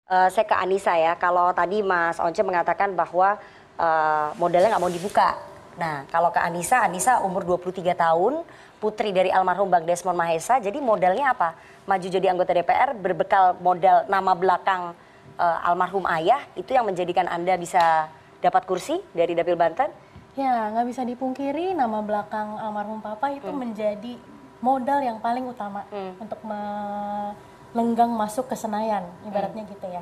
Saya ke Anissa ya, kalau tadi Mas Once mengatakan bahwa modalnya nggak mau dibuka. Nah kalau ke Anissa, Anissa umur 23 tahun, putri dari almarhum Bang Desmond Mahesa, jadi modalnya apa? Maju jadi anggota DPR berbekal modal nama belakang almarhum ayah, itu yang menjadikan Anda bisa dapat kursi dari Dapil Banten? Ya, nggak bisa dipungkiri nama belakang almarhum Papa itu menjadi modal yang paling utama untuk melenggang masuk ke Senayan, ibaratnya gitu ya.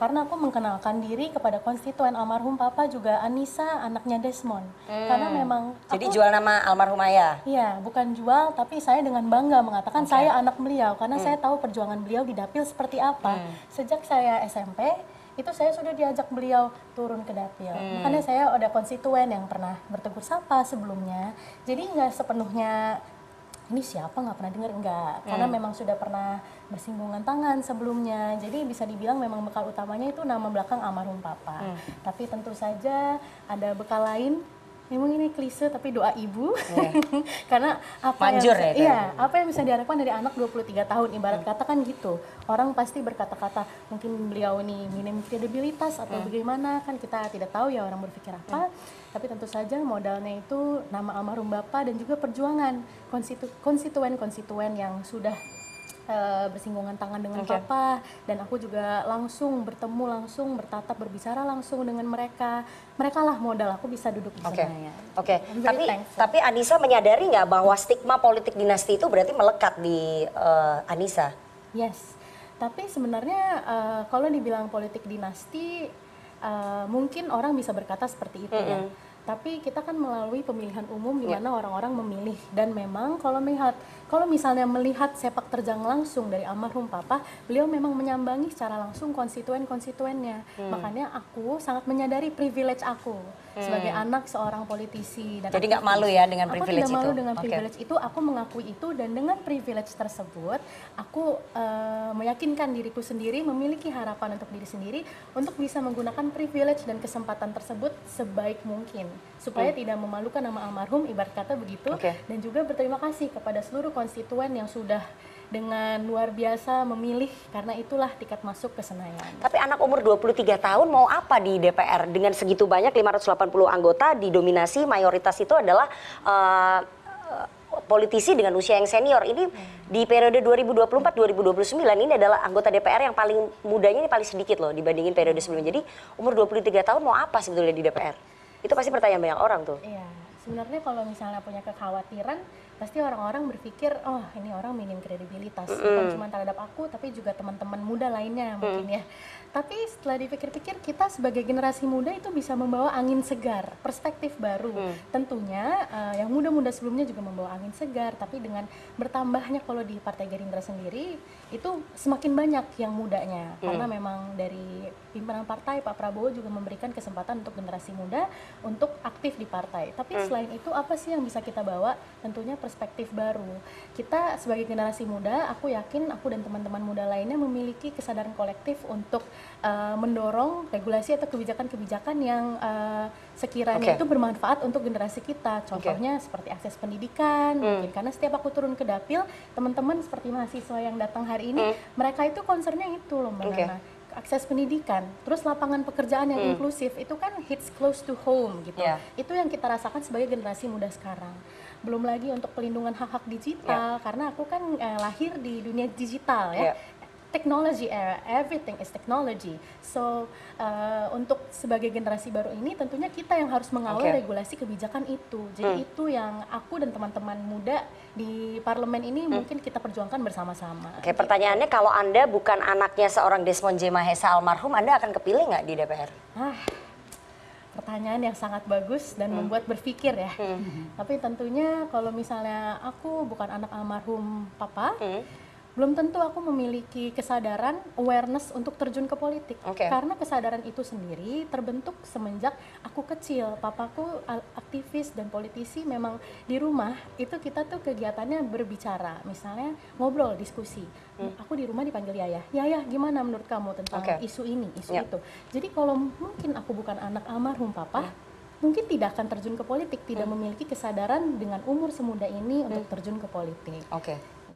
Karena aku mengenalkan diri kepada konstituen almarhum Papa juga Anissa, anaknya Desmond. Karena memang Jadi aku, jual nama almarhum ayah? iya, bukan jual, tapi saya dengan bangga mengatakan saya anak beliau karena saya tahu perjuangan beliau di dapil seperti apa. Sejak saya SMP, itu saya sudah diajak beliau turun ke dapil. Makanya saya ada konstituen yang pernah bertegur sapa sebelumnya. Jadi nggak sepenuhnya ini siapa nggak pernah dengar, enggak. Karena memang sudah pernah bersinggungan tangan sebelumnya. Jadi bisa dibilang memang bekal utamanya itu nama belakang almarhum Papa. Tapi tentu saja ada bekal lain. Memang ini klise tapi doa ibu. Karena Manjur ya itu. iya, apa yang bisa diharapkan dari anak 23 tahun, ibarat kata kan gitu. Orang pasti berkata-kata mungkin beliau ini minim kredibilitas atau bagaimana, kan kita tidak tahu ya orang berpikir apa. Tapi tentu saja modalnya itu nama almarhum Bapak dan juga perjuangan konstituen-konstituen yang sudah bersinggungan tangan dengan Papa, dan aku juga langsung bertemu langsung, bertatap, berbicara langsung dengan mereka. Mereka lah modal aku bisa duduk di Senayan. Oke. Tapi Anissa menyadari nggak bahwa stigma politik dinasti itu berarti melekat di Anissa? Yes, tapi sebenarnya kalau dibilang politik dinasti, mungkin orang bisa berkata seperti itu ya. Tapi kita kan melalui pemilihan umum di mana orang-orang memilih, dan memang kalau misalnya melihat sepak terjang langsung dari almarhum Papa, beliau memang menyambangi secara langsung konstituennya. Makanya aku sangat menyadari privilege aku sebagai anak seorang politisi. Dan jadi nggak malu ya dengan privilege itu? Aku tidak malu dengan privilege itu, aku mengakui itu, dan dengan privilege tersebut aku meyakinkan diriku sendiri, memiliki harapan untuk diri sendiri untuk bisa menggunakan privilege dan kesempatan tersebut sebaik mungkin supaya tidak memalukan nama almarhum, ibarat kata begitu. Dan juga berterima kasih kepada seluruh konstituen yang sudah dengan luar biasa memilih, karena itulah tiket masuk ke Senayan. Tapi anak umur 23 tahun mau apa di DPR dengan segitu banyak 580 anggota, didominasi mayoritas itu adalah politisi dengan usia yang senior. Ini di periode 2024-2029 ini adalah anggota DPR yang paling mudanya ini paling sedikit loh dibandingin periode sebelumnya. Jadi umur 23 tahun mau apa sebetulnya di DPR? Itu pasti pertanyaan banyak orang tuh. Iya, sebenarnya kalau misalnya punya kekhawatiran, pasti orang-orang berpikir, oh ini orang minim kredibilitas, bukan cuma terhadap aku, tapi juga teman-teman muda lainnya mungkin ya. Tapi setelah dipikir-pikir, kita sebagai generasi muda itu bisa membawa angin segar, perspektif baru. Tentunya yang muda-muda sebelumnya juga membawa angin segar, tapi dengan bertambahnya kalau di Partai Gerindra sendiri, itu semakin banyak yang mudanya. Karena memang dari pimpinan partai, Pak Prabowo juga memberikan kesempatan untuk generasi muda untuk aktif di partai. Tapi selain itu, apa sih yang bisa kita bawa? Tentunya perspektif baru. Kita sebagai generasi muda, aku yakin aku dan teman-teman muda lainnya memiliki kesadaran kolektif untuk mendorong regulasi atau kebijakan-kebijakan yang sekiranya itu bermanfaat untuk generasi kita. Contohnya seperti akses pendidikan, mungkin karena setiap aku turun ke dapil, teman-teman seperti mahasiswa yang datang hari ini, mereka itu concernnya itu loh Mbak Nana. Akses pendidikan, terus lapangan pekerjaan yang inklusif, itu kan hits close to home gitu. Itu yang kita rasakan sebagai generasi muda sekarang. Belum lagi untuk pelindungan hak-hak digital, karena aku kan lahir di dunia digital ya. Technology era, everything is technology. So untuk sebagai generasi baru ini tentunya kita yang harus mengawal regulasi kebijakan itu. Jadi itu yang aku dan teman-teman muda di parlemen ini mungkin kita perjuangkan bersama-sama. Oke, pertanyaannya kalau Anda bukan anaknya seorang Desmond J. Mahesa almarhum, Anda akan kepilih nggak di DPR? Pertanyaan yang sangat bagus dan membuat berpikir ya. Tapi tentunya kalau misalnya aku bukan anak almarhum Papa, belum tentu aku memiliki kesadaran, awareness untuk terjun ke politik. Karena kesadaran itu sendiri terbentuk semenjak aku kecil. Papaku aktivis dan politisi, memang di rumah itu kita tuh kegiatannya berbicara. Misalnya ngobrol, diskusi. Aku di rumah dipanggil Yayah. Yayah, gimana menurut kamu tentang isu ini, isu itu? Jadi kalau mungkin aku bukan anak almarhum Papa, mungkin tidak akan terjun ke politik, tidak memiliki kesadaran dengan umur semuda ini untuk terjun ke politik.